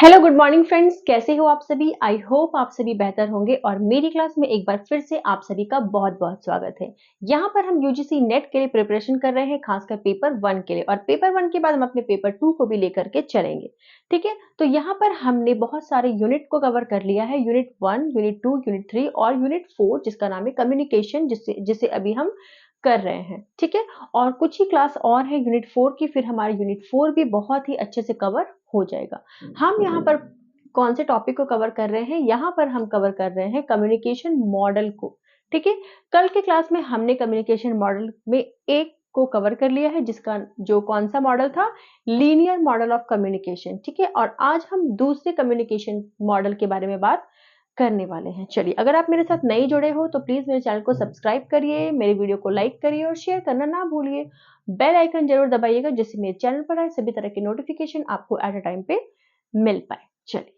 Hello good morning friends, कैसे हो आप सभी। आई होप आप सभी बेहतर होंगे और मेरी क्लास में एक बार फिर से आप सभी का बहुत बहुत स्वागत है। यहाँ पर हम यूजीसी नेट के लिए प्रिपरेशन कर रहे हैं, खासकर पेपर 1 के लिए, और पेपर 1 के बाद हम अपने पेपर 2 को भी लेकर के चलेंगे। ठीक है, तो यहाँ पर हमने बहुत सारे यूनिट को कवर कर लिया है। यूनिट 1, यूनिट 2, यूनिट 3 और यूनिट 4, जिसका नाम है कम्युनिकेशन, जिसे जिसे अभी हम कर रहे हैं। ठीक है, और कुछ ही क्लास और है यूनिट 4 की, फिर हमारा यूनिट 4 भी बहुत ही अच्छे से कवर हो जाएगा। हम यहाँ पर कौन से टॉपिक को कवर कर रहे हैं, यहाँ पर हम कवर कर रहे हैं कम्युनिकेशन मॉडल को। ठीक है, कल के क्लास में हमने कम्युनिकेशन मॉडल में एक को कवर कर लिया है, जिसका जो कौन सा मॉडल था, लीनियर मॉडल ऑफ कम्युनिकेशन। ठीक है, और आज हम दूसरे कम्युनिकेशन मॉडल के बारे में बात करने वाले हैं। चलिए, अगर आप मेरे साथ नए जुड़े हो तो प्लीज मेरे चैनल को सब्सक्राइब करिए, मेरे वीडियो को लाइक करिए और शेयर करना ना भूलिए। बेल आइकन जरूर दबाइएगा, जिससे मेरे चैनल पर आए सभी तरह की नोटिफिकेशन आपको एट अ टाइम पे मिल पाए। चलिए,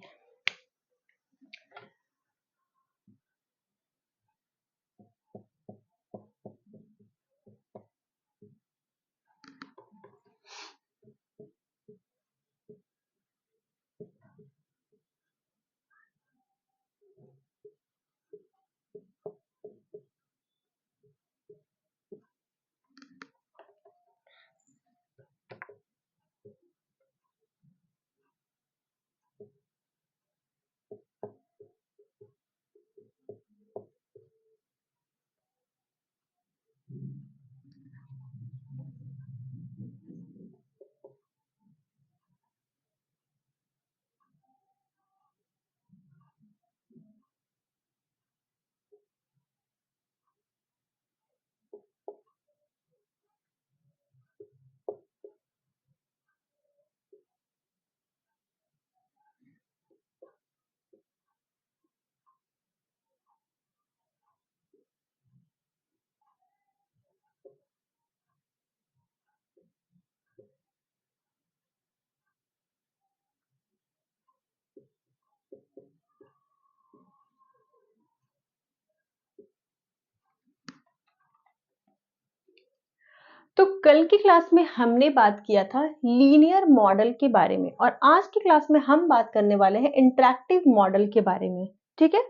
तो कल की क्लास में हमने बात किया था लीनियर मॉडल के बारे में, और आज की क्लास में हम बात करने वाले हैं इंटरैक्टिव मॉडल के बारे में। ठीक है,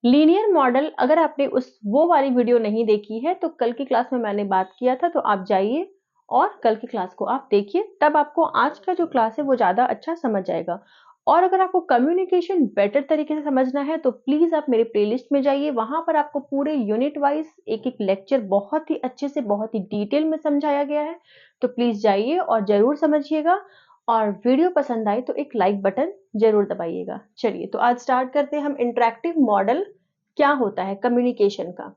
लीनियर मॉडल, अगर आपने उस वो वाली वीडियो नहीं देखी है तो कल की क्लास में मैंने बात किया था, तो आप जाइए और कल की क्लास को आप देखिए, तब आपको आज का जो क्लास है वो ज्यादा अच्छा समझ आएगा। और अगर आपको कम्युनिकेशन बेटर तरीके से समझना है तो प्लीज आप मेरे प्लेलिस्ट में जाइए, वहां पर आपको पूरे यूनिट वाइज एक एक लेक्चर बहुत ही अच्छे से, बहुत ही डिटेल में समझाया गया है। तो प्लीज जाइए और जरूर समझिएगा, और वीडियो पसंद आए तो एक लाइक बटन जरूर दबाइएगा। चलिए, तो आज स्टार्ट करते हैं हम इंटरैक्टिव मॉडल क्या होता है कम्युनिकेशन का।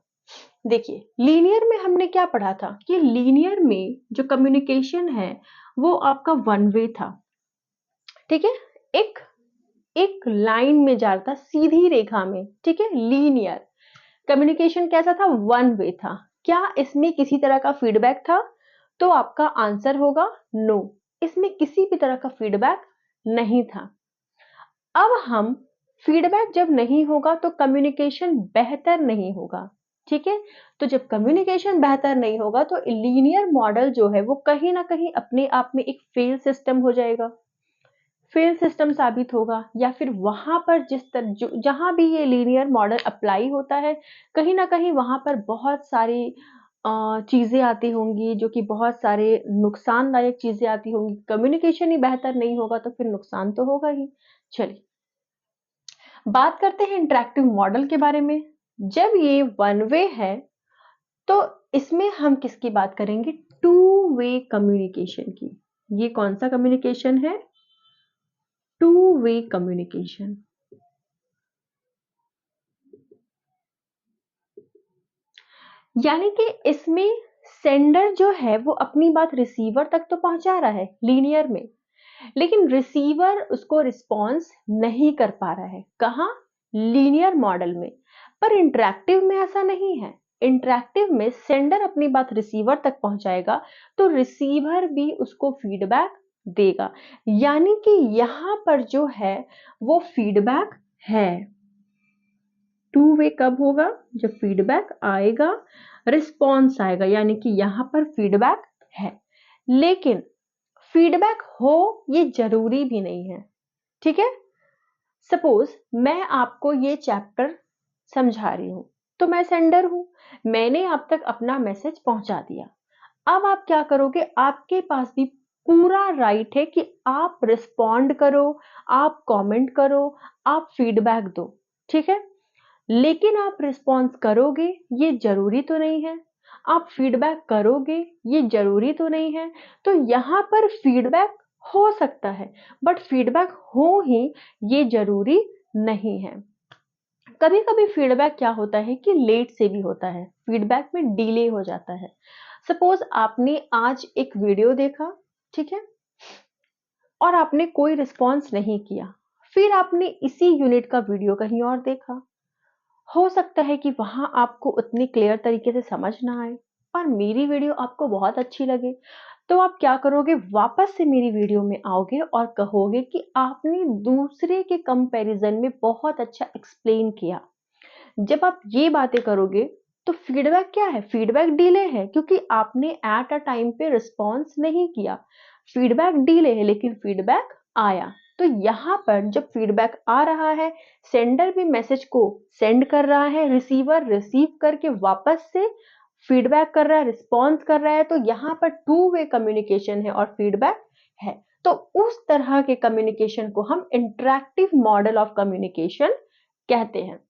देखिए, लीनियर में हमने क्या पढ़ा था कि लीनियर में जो कम्युनिकेशन है वो आपका वन वे था। ठीक है, एक एक लाइन में जा रहा था, सीधी रेखा में। ठीक है, लीनियर कम्युनिकेशन कैसा था, वन वे था। क्या इसमें किसी तरह का फीडबैक था? तो आपका आंसर होगा नो, इसमें किसी भी तरह का फीडबैक नहीं था। अब हम, फीडबैक जब नहीं होगा तो कम्युनिकेशन बेहतर नहीं होगा। ठीक है, तो जब कम्युनिकेशन बेहतर नहीं होगा तो लीनियर मॉडल जो है वो कहीं ना कहीं अपने आप में एक फेल सिस्टम हो जाएगा, फेल सिस्टम साबित होगा। या फिर वहां पर जिस तरह जहां भी ये लीनियर मॉडल अप्लाई होता है, कहीं ना कहीं वहां पर बहुत सारी चीजें आती होंगी, जो कि बहुत सारे नुकसानदायक चीजें आती होंगी। कम्युनिकेशन ही बेहतर नहीं होगा तो फिर नुकसान तो होगा ही। चलिए, बात करते हैं इंटरैक्टिव मॉडल के बारे में। जब ये वन वे है तो इसमें हम किसकी बात करेंगे, टू वे कम्युनिकेशन की। ये कौन सा कम्युनिकेशन है, टू वे कम्युनिकेशन। यानी कि इसमें सेंडर जो है वो अपनी बात रिसीवर तक तो पहुंचा रहा है लीनियर में, लेकिन रिसीवर उसको रिस्पॉन्स नहीं कर पा रहा है। कहाँ, लीनियर मॉडल में। पर इंटरैक्टिव में ऐसा नहीं है। इंटरैक्टिव में सेंडर अपनी बात रिसीवर तक पहुंचाएगा तो रिसीवर भी उसको फीडबैक देगा। यानी कि यहां पर जो है वो फीडबैक है। टू वे कब होगा, जब फीडबैक आएगा, रिस्पॉन्स आएगा, यानी कि यहां पर फीडबैक है। लेकिन फीडबैक हो ये जरूरी भी नहीं है। ठीक है, सपोज मैं आपको ये चैप्टर समझा रही हूँ, तो मैं सेंडर हूँ, मैंने आप तक अपना मैसेज पहुंचा दिया। अब आप क्या करोगे, आपके पास भी पूरा राइट है कि आप रिस्पॉन्ड करो, आप कमेंट करो, आप फीडबैक दो, ठीक है। लेकिन आप रिस्पॉन्स करोगे ये जरूरी तो नहीं है, आप फीडबैक करोगे ये जरूरी तो नहीं है। तो यहाँ पर फीडबैक हो सकता है, बट फीडबैक हो ही ये जरूरी नहीं है। कभी कभी फीडबैक क्या होता है कि लेट से भी होता है, फीडबैक में डिले हो जाता है। सपोज आपने आज एक वीडियो देखा, ठीक है, और आपने कोई रिस्पॉन्स नहीं किया, फिर आपने इसी यूनिट का वीडियो कहीं और देखा। हो सकता है कि वहां आपको उतनी क्लियर तरीके से समझ ना आए, और मेरी वीडियो आपको बहुत अच्छी लगे, तो आप क्या करोगे, वापस से मेरी वीडियो में आओगे और कहोगे कि आपने दूसरे के कंपैरिजन में बहुत अच्छा एक्सप्लेन किया। जब आप ये बातें करोगे तो फीडबैक क्या है, फीडबैक डिले है, क्योंकि आपने एट अ टाइम पे रिस्पॉन्स नहीं किया। फीडबैक डिले है लेकिन फीडबैक आया। तो यहाँ पर जब फीडबैक आ रहा है, सेंडर भी मैसेज को सेंड कर रहा है, रिसीवर रिसीव करके वापस से फीडबैक कर रहा है, रिस्पॉन्स कर रहा है, तो यहाँ पर टू वे कम्युनिकेशन है और फीडबैक है। तो उस तरह के कम्युनिकेशन को हम इंटरैक्टिव मॉडल ऑफ कम्युनिकेशन कहते हैं।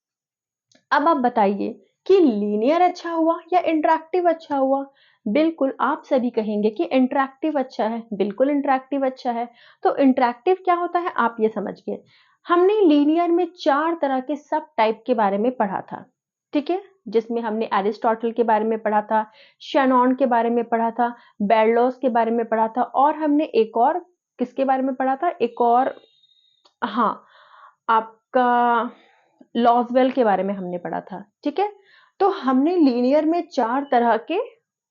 अब आप बताइए कि लीनियर अच्छा हुआ या इंटरैक्टिव अच्छा हुआ। बिल्कुल आप सभी कहेंगे कि इंटरैक्टिव अच्छा है, बिल्कुल इंटरैक्टिव अच्छा है। तो इंटरैक्टिव क्या होता है आप ये समझ गए। हमने लीनियर में 4 तरह के सब टाइप के बारे में पढ़ा था, ठीक है, जिसमें हमने एरिस्टोटल के बारे में पढ़ा था, शैनॉन के बारे में पढ़ा था, बेरलॉस के बारे में पढ़ा था, और हमने एक और किसके बारे में पढ़ा था, एक और, हाँ, आपका लॉसवेल के बारे में हमने पढ़ा था, ठीक है। तो हमने लीनियर में 4 तरह के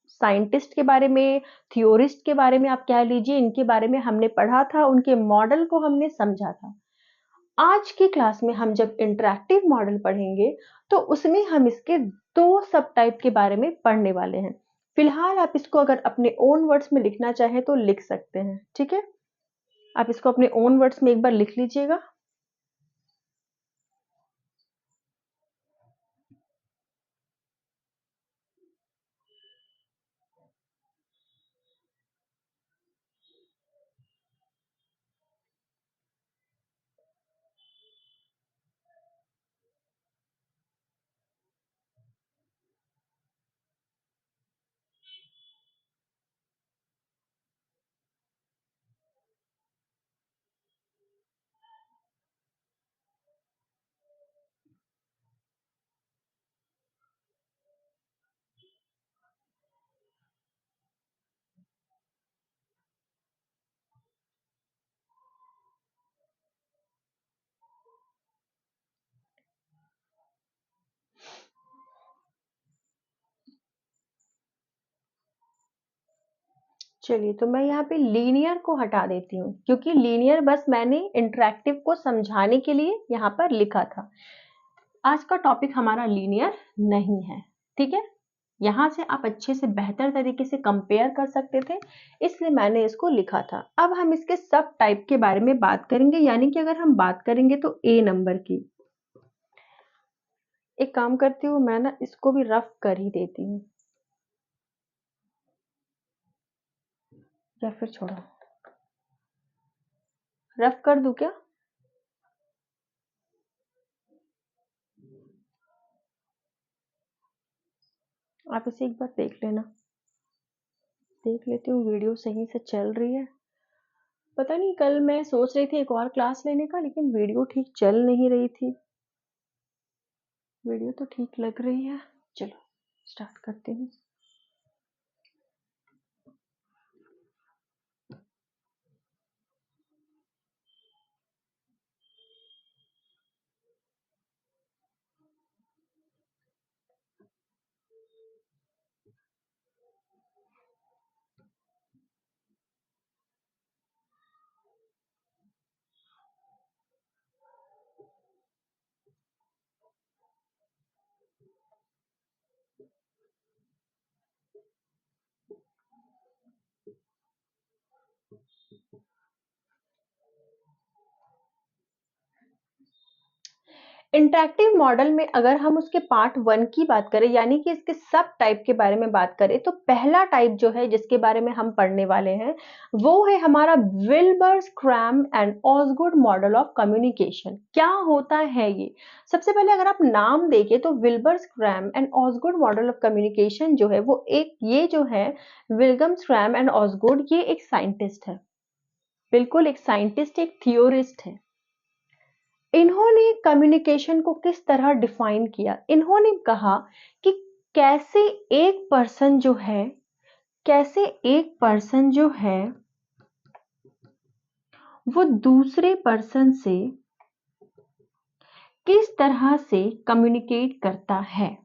साइंटिस्ट के बारे में, थियोरिस्ट के बारे में, आप कह लीजिए, इनके बारे में हमने पढ़ा था, उनके मॉडल को हमने समझा था। आज की क्लास में हम जब इंटरैक्टिव मॉडल पढ़ेंगे तो उसमें हम इसके 2 सब टाइप के बारे में पढ़ने वाले हैं। फिलहाल आप इसको अगर अपने ओन वर्ड्स में लिखना चाहें तो लिख सकते हैं, ठीक है। आप इसको अपने ओन वर्ड्स में एक बार लिख लीजिएगा। चलिए, तो मैं यहाँ पे लीनियर को हटा देती हूँ, क्योंकि लीनियर बस मैंने इंटरैक्टिव को समझाने के लिए यहाँ पर लिखा था। आज का टॉपिक हमारा लीनियर नहीं है, ठीक है। यहाँ से आप अच्छे से बेहतर तरीके से कंपेयर कर सकते थे, इसलिए मैंने इसको लिखा था। अब हम इसके सब टाइप के बारे में बात करेंगे, यानी कि अगर हम बात करेंगे तो ए नंबर की। एक काम करती हूँ, मैं ना इसको भी रफ कर ही देती हूँ, या फिर छोड़ो, रफ कर दूं क्या। आप इसे एक बार देख लेना, देख लेती हूँ वीडियो सही से चल रही है। पता नहीं, कल मैं सोच रही थी एक और क्लास लेने का, लेकिन वीडियो ठीक चल नहीं रही थी। वीडियो तो ठीक लग रही है, चलो स्टार्ट करते हैं। इंटरैक्टिव मॉडल में अगर हम उसके पार्ट 1 की बात करें, यानी कि इसके सब टाइप के बारे में बात करें, तो पहला टाइप जो है जिसके बारे में हम पढ़ने वाले हैं वो है हमारा Wilbur's Schramm and Osgood model of communication. क्या होता है ये? सबसे पहले अगर आप नाम देखें तो Wilbur's Schramm and Osgood model of communication जो है वो ये जो है विल्गम क्रैम एंड ऑसगुड, ये एक साइंटिस्ट है, बिल्कुल एक साइंटिस्ट, एक थियोरिस्ट है। इन्होंने कम्युनिकेशन को किस तरह डिफाइन किया? इन्होंने कहा कि कैसे एक पर्सन जो है कैसे एक पर्सन जो है वो दूसरे पर्सन से किस तरह से कम्युनिकेट करता है।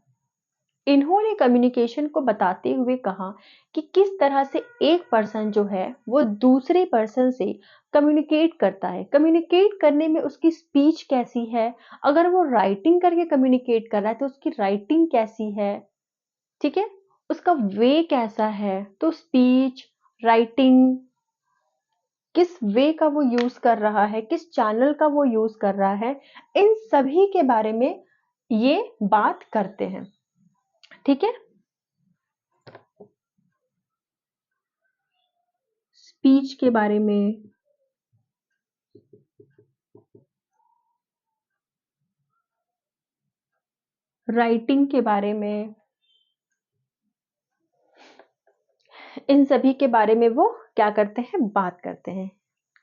इन्होंने कम्युनिकेशन को बताते हुए कहा कि किस तरह से एक पर्सन जो है वो दूसरे पर्सन से कम्युनिकेट करता है। कम्युनिकेट करने में उसकी स्पीच कैसी है, अगर वो राइटिंग करके कम्युनिकेट कर रहा है तो उसकी राइटिंग कैसी है, ठीक है, उसका वे कैसा है, तो स्पीच, राइटिंग, किस वे का वो यूज कर रहा है, किस चैनल का वो यूज कर रहा है, इन सभी के बारे में ये बात करते हैं, ठीक है। स्पीच के बारे में, राइटिंग के बारे में, इन सभी के बारे में वो क्या करते हैं, बात करते हैं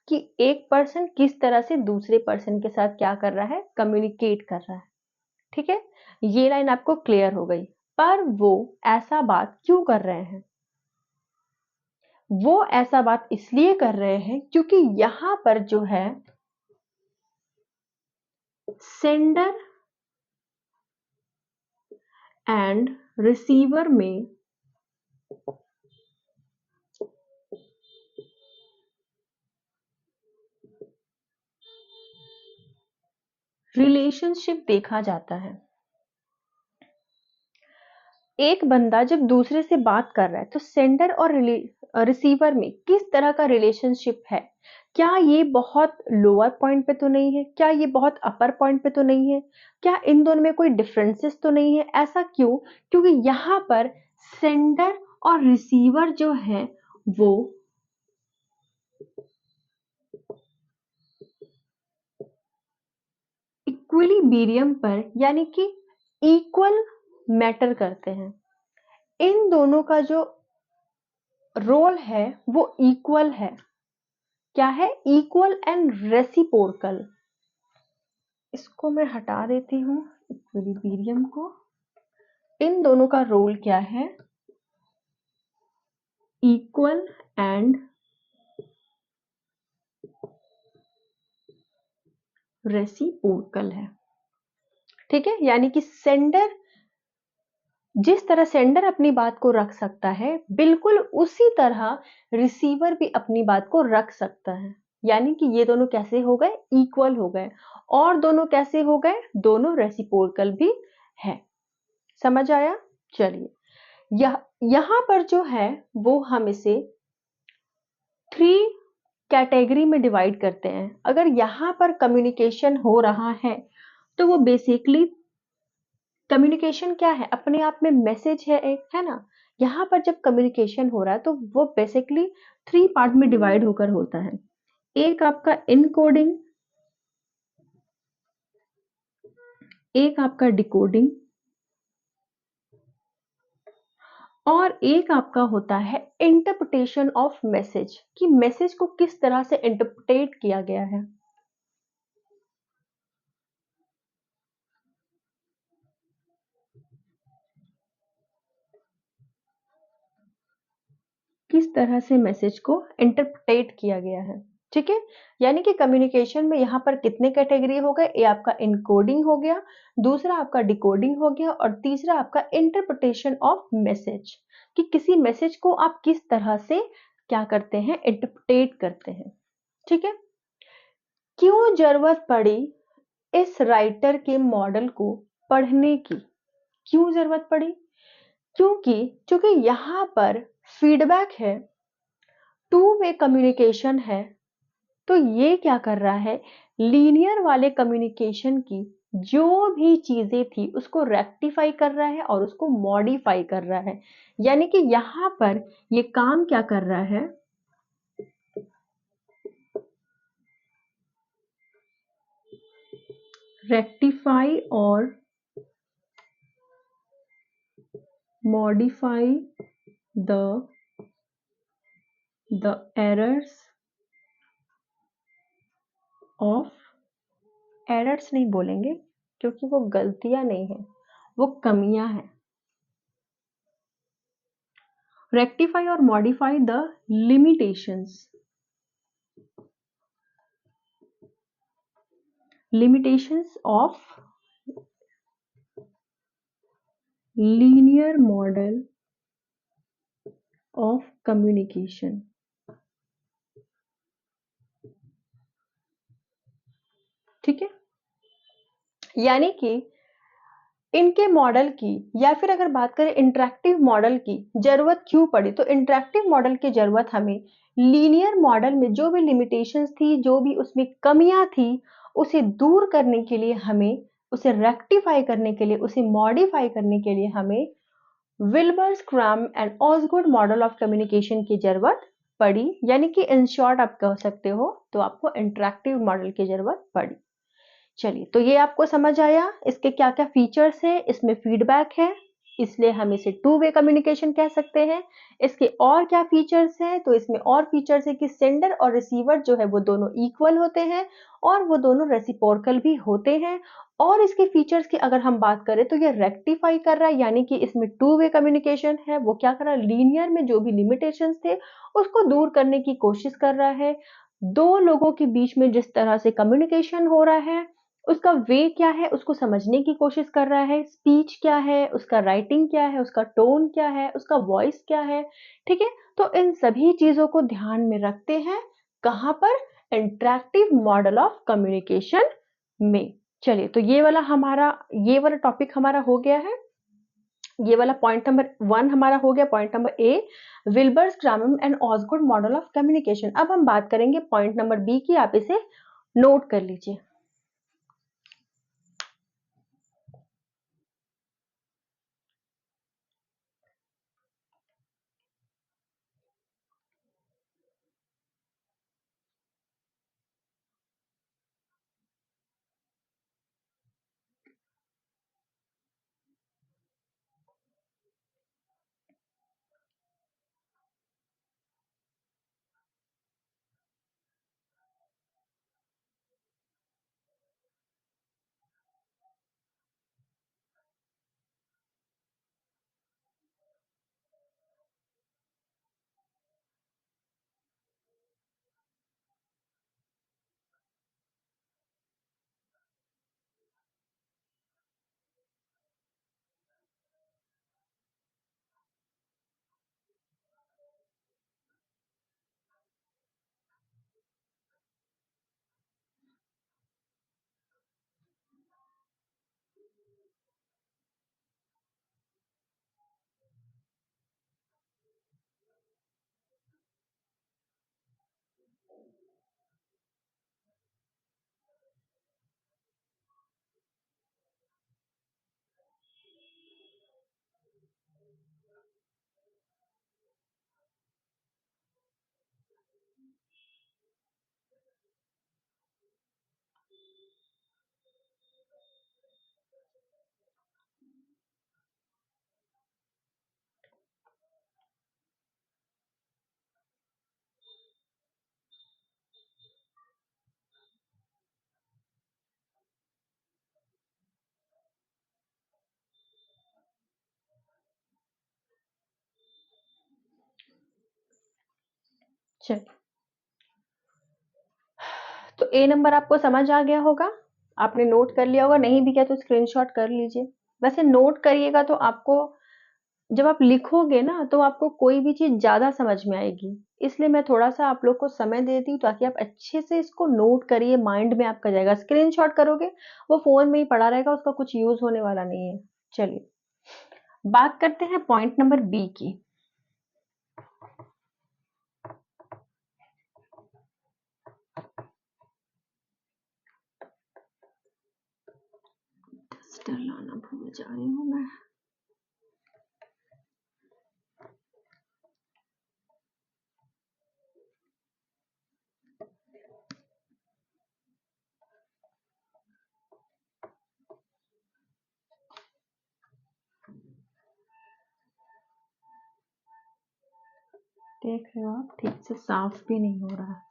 कि एक पर्सन किस तरह से दूसरे पर्सन के साथ क्या कर रहा है, कम्युनिकेट कर रहा है, ठीक है। ये लाइन आपको क्लियर हो गई। पर वो ऐसा बात क्यों कर रहे हैं? वो ऐसा बात इसलिए कर रहे हैं क्योंकि यहां पर जो है सेंडर एंड रिसीवर में रिलेशनशिप देखा जाता है। एक बंदा जब दूसरे से बात कर रहा है तो सेंडर और रिसीवर में किस तरह का रिलेशनशिप है? क्या ये बहुत लोअर पॉइंट पे तो नहीं है? क्या ये बहुत अपर पॉइंट पे तो नहीं है? क्या इन दोनों में कोई डिफरेंसेस तो नहीं है? ऐसा क्यों? क्योंकि यहाँ पर सेंडर और रिसीवर जो है वो इक्विलिब्रियम पर, यानी कि इक्वल मैटर करते हैं। इन दोनों का जो रोल है वो इक्वल है। क्या है? Equal and reciprocal. इसको मैं हटा देती हूँ, इक्विलिब्रियम को। इन दोनों का रोल क्या है? इक्वल एंड रेसिप्रोकल है, ठीक है। यानी कि सेंडर, जिस तरह सेंडर अपनी बात को रख सकता है बिल्कुल उसी तरह रिसीवर भी अपनी बात को रख सकता है। यानी कि ये दोनों कैसे हो गए? इक्वल हो गए। और दोनों कैसे हो गए? दोनों रेसिप्रोकल भी है। समझ आया? चलिए, यहां पर जो है वो हम इसे 3 कैटेगरी में डिवाइड करते हैं। अगर यहां पर कम्युनिकेशन हो रहा है तो वो बेसिकली कम्युनिकेशन क्या है? अपने आप में मैसेज है एक, है ना। यहाँ पर जब कम्युनिकेशन हो रहा है तो वो बेसिकली 3 पार्ट में डिवाइड होकर होता है। एक आपका इनकोडिंग, एक आपका डिकोडिंग, और एक आपका होता है इंटरप्रिटेशन ऑफ मैसेज, कि मैसेज को किस तरह से इंटरप्रेट किया गया है। किस तरह से मैसेज को इंटरप्रेट किया गया है, ठीक है। यानी कि कम्युनिकेशन में यहाँ पर कितने कैटेगरी हो गए? ये आपका इनकोडिंग हो गया, दूसरा आपका डिकोडिंग हो गया, और तीसरा आपका इंटरप्रिटेशन ऑफ मैसेज, कि किसी मैसेज को आप किस तरह से क्या करते हैं, इंटरप्रेट करते हैं, ठीक है। क्यों जरूरत पड़ी इस राइटर के मॉडल को पढ़ने की? क्यों जरूरत पड़ी? क्योंकि क्योंकि यहाँ पर फीडबैक है, टू वे कम्युनिकेशन है। तो ये क्या कर रहा है? लीनियर वाले कम्युनिकेशन की जो भी चीजें थी उसको रेक्टिफाई कर रहा है और उसको मॉडिफाई कर रहा है। यानी कि यहाँ पर ये काम क्या कर रहा है, रेक्टिफाई और modify the errors of, errors नहीं बोलेंगे क्योंकि वो गलतियां नहीं है, वो कमियां हैं। रेक्टिफाई और modify the limitations, limitations of linear model of communication। ठीक है, यानी कि इनके मॉडल की, या फिर अगर बात करें इंटरैक्टिव मॉडल की जरूरत क्यों पड़ी, तो इंटरैक्टिव मॉडल की जरूरत हमें लीनियर मॉडल में जो भी लिमिटेशंस थी, जो भी उसमें कमियां थी, उसे दूर करने के लिए हमें, उसे रेक्टिफाई करने के लिए, उसे मॉडिफाई करने के लिए हमें Wilbur's Schramm and Osgood model of communication की जरूरत पड़ी। यानी कि इन शॉर्ट आप कह सकते हो तो आपको इंटरैक्टिव मॉडल की जरूरत पड़ी। चलिए, तो ये आपको समझ आया इसके क्या क्या फीचर्स है, इसमें फीडबैक है, इसलिए हम इसे टू वे कम्युनिकेशन कह सकते हैं। इसके और क्या फीचर्स हैं, तो इसमें और फीचर्स है कि सेंडर और रिसीवर जो है वो दोनों इक्वल होते हैं और वो दोनों रेसिप्रोकल भी होते हैं। और इसके फीचर्स की अगर हम बात करें तो ये रेक्टिफाई कर रहा है, यानी कि इसमें टू वे कम्युनिकेशन है, वो क्या कर रहा है, लीनियर में जो भी लिमिटेशंस थे उसको दूर करने की कोशिश कर रहा है। दो लोगों के बीच में जिस तरह से कम्युनिकेशन हो रहा है उसका वे क्या है उसको समझने की कोशिश कर रहा है, स्पीच क्या है, उसका राइटिंग क्या है, उसका टोन क्या है, उसका वॉइस क्या है। ठीक है, तो इन सभी चीजों को ध्यान में रखते हैं कहां पर, इंटरैक्टिव मॉडल ऑफ कम्युनिकेशन में। चलिए, तो ये वाला टॉपिक हमारा हो गया है। ये वाला पॉइंट नंबर 1 हमारा हो गया, point number A, Wilbur's Schramm and Osgood model of communication. अब हम बात करेंगे पॉइंट नंबर बी की, आप इसे नोट कर लीजिए। चलिए, तो ए नंबर आपको समझ आ गया होगा, आपने नोट कर लिया होगा, नहीं भी किया तो स्क्रीनशॉट कर लीजिए। वैसे नोट करिएगा तो आपको, जब आप लिखोगे ना तो आपको कोई भी चीज ज्यादा समझ में आएगी, इसलिए मैं थोड़ा सा आप लोग को समय देती हूँ ताकि आप अच्छे से इसको नोट करिए, माइंड में आपका जाएगा। स्क्रीनशॉट करोगे वो फोन में ही पड़ा रहेगा, उसका कुछ यूज होने वाला नहीं है। चलिए, बात करते हैं पॉइंट नंबर बी की। डस्टर लाना भूल जा रही हूँ मैं। देख रहे हो आप, ठीक से साफ भी नहीं हो रहा है।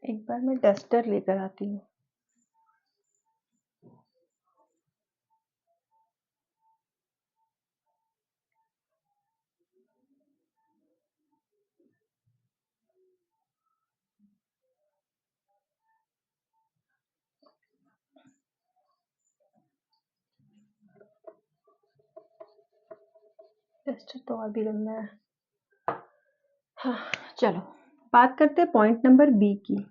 एक बार मैं डस्टर लेकर आती हूँ। डस्टर तो और भी गंदा है। हाँ, चलो बात करते हैं पॉइंट नंबर बी की।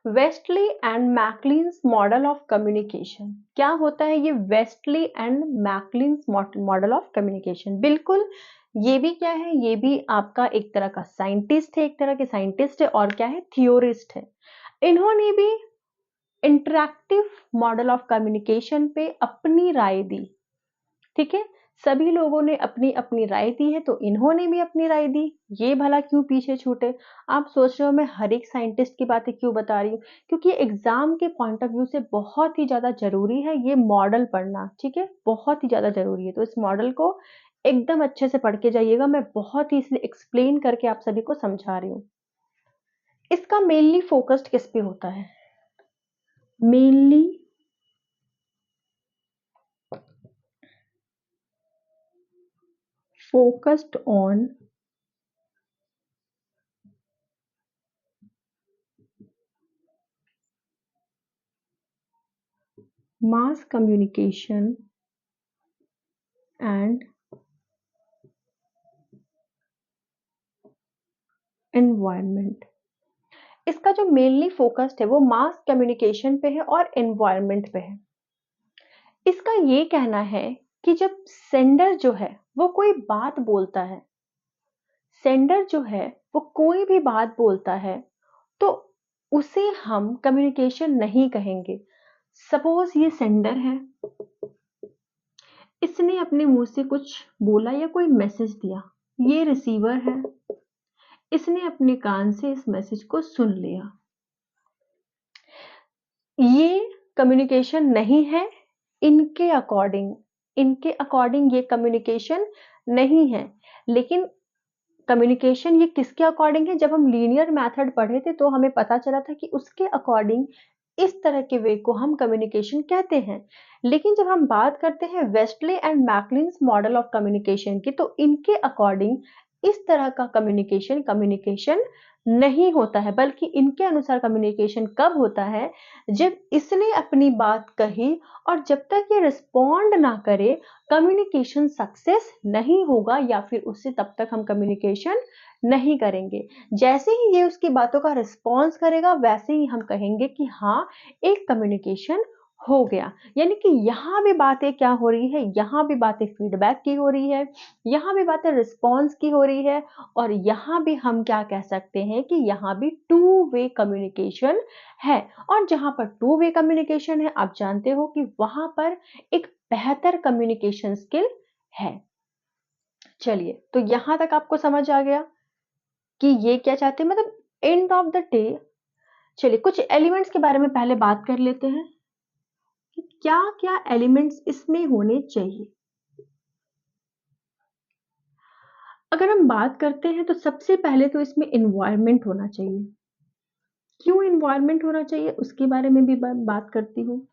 Westley and MacLean's model of communication. क्या होता है ये Westley and MacLean's model of communication? बिल्कुल, ये भी क्या है, ये भी आपका एक तरह का साइंटिस्ट है, एक तरह के साइंटिस्ट है, और क्या है, थियोरिस्ट है। इन्होंने भी इंटरैक्टिव मॉडल ऑफ कम्युनिकेशन पे अपनी राय दी। ठीक है, सभी लोगों ने अपनी अपनी राय दी है, तो इन्होंने भी अपनी राय दी। ये भला क्यों पीछे छूटे? आप सोच रहे हो मैं हर एक साइंटिस्ट की बातें क्यों बता रही हूँ? क्योंकि एग्जाम के पॉइंट ऑफ व्यू से बहुत ही ज्यादा जरूरी है ये मॉडल पढ़ना। ठीक है, बहुत ही ज्यादा जरूरी है, तो इस मॉडल को एकदम अच्छे से पढ़ के जाइएगा। मैं बहुत ही इसलिए एक्सप्लेन करके आप सभी को समझा रही हूँ। इसका मेनली फोकस्ड किस पे होता है? Mainly focused on mass communication and environment। इसका जो मेनली फोकस्ड है वो मास कम्युनिकेशन पे है और एनवायरनमेंट पे है। इसका ये कहना है कि जब सेंडर जो है वो कोई बात बोलता है, सेंडर जो है वो कोई भी बात बोलता है, तो उसे हम कम्युनिकेशन नहीं कहेंगे। सपोज ये सेंडर है, इसने अपने मुंह से कुछ बोला या कोई मैसेज दिया। ये रिसीवर है, इसने अपने कान से इस मैसेज को सुन लिया। ये कम्युनिकेशन नहीं है इनके अकॉर्डिंग, इनके अकॉर्डिंग ये कम्युनिकेशन नहीं है। लेकिन कम्युनिकेशन ये किसके अकॉर्डिंग है? जब हम लीनियर मेथड पढ़े थे तो हमें पता चला था कि उसके अकॉर्डिंग इस तरह के वे को हम कम्युनिकेशन कहते हैं। लेकिन जब हम बात करते हैं वेस्टले and MacLean's model of communication की, तो इनके अकॉर्डिंग इस तरह का कम्युनिकेशन कम्युनिकेशन नहीं होता है, बल्कि इनके अनुसार कम्युनिकेशन कब होता है? जब इसने अपनी बात कही और जब तक ये रिस्पॉन्ड ना करे कम्युनिकेशन सक्सेस नहीं होगा, या फिर उससे तब तक हम कम्युनिकेशन नहीं करेंगे। जैसे ही ये उसकी बातों का रिस्पॉन्स करेगा वैसे ही हम कहेंगे कि हाँ, एक कम्युनिकेशन हो गया। यानी कि यहाँ भी बातें क्या हो रही है, यहाँ भी बातें फीडबैक की हो रही है, यहाँ भी बातें रिस्पॉन्स की हो रही है, और यहाँ भी हम क्या कह सकते हैं कि यहाँ भी टू वे कम्युनिकेशन है। और जहाँ पर टू वे कम्युनिकेशन है, आप जानते हो कि वहां पर एक बेहतर कम्युनिकेशन स्किल है। चलिए, तो यहां तक आपको समझ आ गया कि ये क्या चाहते हैं, मतलब एंड ऑफ द डे। चलिए, कुछ एलिमेंट्स के बारे में पहले बात कर लेते हैं कि क्या क्या एलिमेंट्स इसमें होने चाहिए। अगर हम बात करते हैं तो सबसे पहले तो इसमें एनवायरनमेंट होना चाहिए। क्यों एनवायरनमेंट होना चाहिए उसके बारे में भी बात करती हूँ।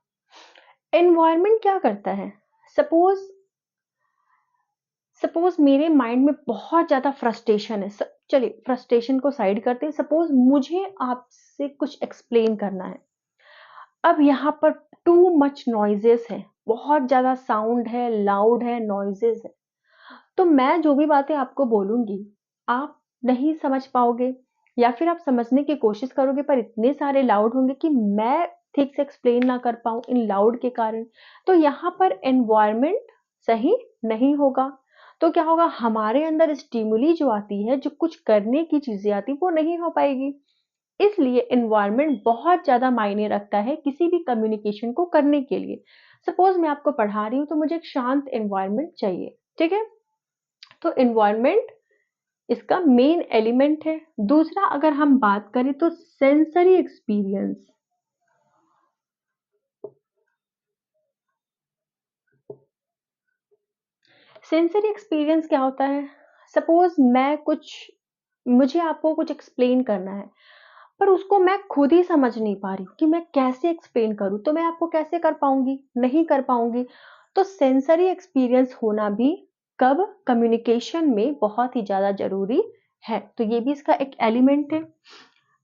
एनवायरनमेंट क्या करता है, सपोज सपोज मेरे माइंड में बहुत ज्यादा फ्रस्ट्रेशन है, चलिए फ्रस्ट्रेशन को साइड करते हैं, सपोज मुझे आपसे कुछ एक्सप्लेन करना है। अब यहाँ पर टू मच नॉइजेस है, बहुत ज्यादा साउंड है, लाउड है, नॉइजेस है, तो मैं जो भी बातें आपको बोलूंगी आप नहीं समझ पाओगे, या फिर आप समझने की कोशिश करोगे पर इतने सारे लाउड होंगे कि मैं ठीक से एक्सप्लेन ना कर पाऊं इन लाउड के कारण। तो यहाँ पर एनवायरनमेंट सही नहीं होगा। तो क्या होगा, हमारे अंदर स्टिमुली जो आती है, जो कुछ करने की चीजें आती, वो नहीं हो पाएगी। इसलिए एनवायरनमेंट बहुत ज्यादा मायने रखता है किसी भी कम्युनिकेशन को करने के लिए। सपोज मैं आपको पढ़ा रही हूँ तो मुझे एक शांत एनवायरनमेंट चाहिए, ठीक है। तो एनवायरनमेंट इसका मेन एलिमेंट है। दूसरा अगर हम बात करें तो सेंसरी एक्सपीरियंस। सेंसरी एक्सपीरियंस क्या होता है, सपोज मुझे आपको कुछ एक्सप्लेन करना है, पर उसको मैं खुद ही समझ नहीं पा रही हूँ कि मैं कैसे एक्सप्लेन करूँ, तो मैं आपको कैसे कर पाऊंगी, नहीं कर पाऊंगी। तो सेंसरी एक्सपीरियंस होना भी कब कम्युनिकेशन में बहुत ही ज्यादा जरूरी है, तो ये भी इसका एक एलिमेंट है।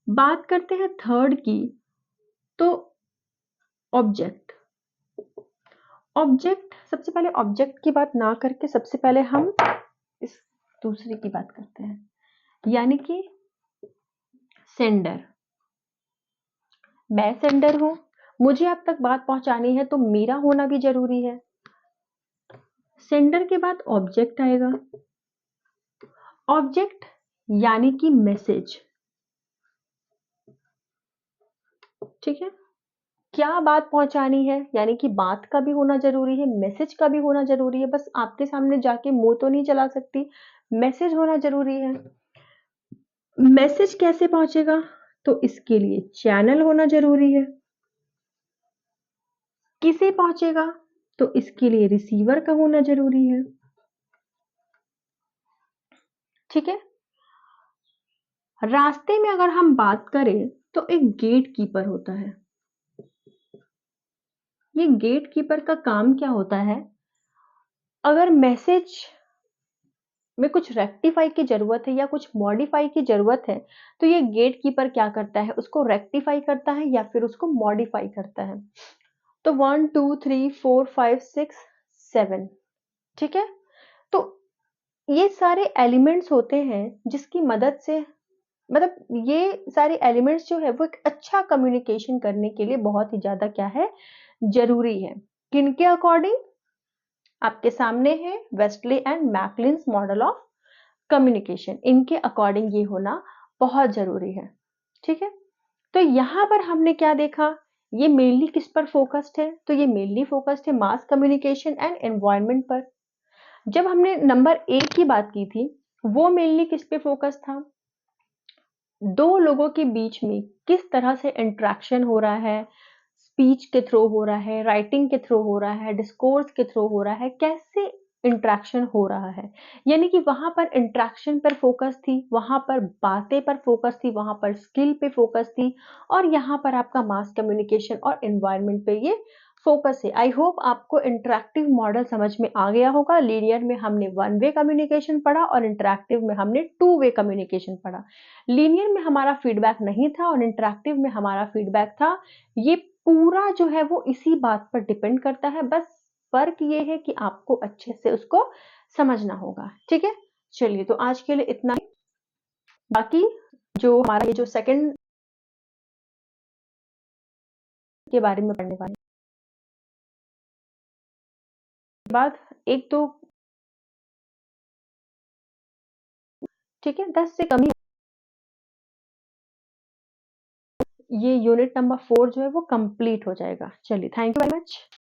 बात करते हैं थर्ड की, तो ऑब्जेक्ट। ऑब्जेक्ट, सबसे पहले ऑब्जेक्ट की बात ना करके सबसे पहले हम इस दूसरे की बात करते हैं, यानी कि सेंडर। मैं सेंडर हूं, मुझे आप तक बात पहुंचानी है तो मेरा होना भी जरूरी है। सेंडर के बाद ऑब्जेक्ट आएगा। ऑब्जेक्ट यानी कि मैसेज, ठीक है। क्या बात पहुंचानी है, यानी कि बात का भी होना जरूरी है, मैसेज का भी होना जरूरी है, बस आपके सामने जाके मुंह तो नहीं चला सकती, मैसेज होना जरूरी है। मैसेज कैसे पहुंचेगा, तो इसके लिए चैनल होना जरूरी है। किसे पहुंचेगा, तो इसके लिए रिसीवर का होना जरूरी है, ठीक है। रास्ते में अगर हम बात करें तो एक गेट कीपर होता है। ये गेट कीपर का काम क्या होता है, अगर मैसेज में कुछ रेक्टिफाई की जरूरत है या कुछ मॉडिफाई की जरूरत है, तो ये गेट कीपर क्या करता है, उसको रेक्टिफाई करता है या फिर उसको मॉडिफाई करता है। तो 1 2 3 4 5 6 7, ठीक है। तो ये सारे एलिमेंट्स होते हैं जिसकी मदद से, मतलब ये सारे एलिमेंट्स जो है वो एक अच्छा कम्युनिकेशन करने के लिए बहुत ही ज्यादा क्या है, जरूरी है। किनके अकॉर्डिंग, आपके सामने है Westley and MacLean's model of communication, इनके अकॉर्डिंग ये होना बहुत जरूरी है, ठीक है। तो यहां पर हमने क्या देखा, ये मेनली किस पर फोकस्ड है, तो ये मेनली फोकस्ड है मास कम्युनिकेशन एंड एनवायरनमेंट पर। जब हमने नंबर एक की बात की थी, वो मेनली किस पे फोकस था, दो लोगों के बीच में किस तरह से इंटरेक्शन हो रहा है, स्पीच के थ्रू हो रहा है, राइटिंग के थ्रू हो रहा है, डिस्कोर्स के थ्रू हो रहा है, कैसे इंटरेक्शन हो रहा है, यानी कि वहां पर इंटरेक्शन पर फोकस थी, वहां पर बातें पर फोकस थी, वहां पर स्किल पे फोकस थी, और यहाँ पर आपका मास कम्युनिकेशन और एनवायरनमेंट पे ये फोकस है। आई होप आपको इंटरेक्टिव मॉडल समझ में आ गया होगा। लीनियर में हमने वन वे कम्युनिकेशन पढ़ा और इंटरेक्टिव में हमने टू वे कम्युनिकेशन पढ़ा। लीनियर में हमारा फीडबैक नहीं था और इंटरेक्टिव में हमारा फीडबैक था। ये पूरा जो है वो इसी बात पर डिपेंड करता है, बस फर्क ये है कि आपको अच्छे से उसको समझना होगा, ठीक है। चलिए, तो आज के लिए इतना ही। बाकी जो हमारा ये जो सेकंड के बारे में पढ़ने वाले बाद एक दो, ठीक है, 10 से कम ही ये यूनिट नंबर 4 जो है वो कंप्लीट हो जाएगा। चलिए, थैंक यू वेरी मच।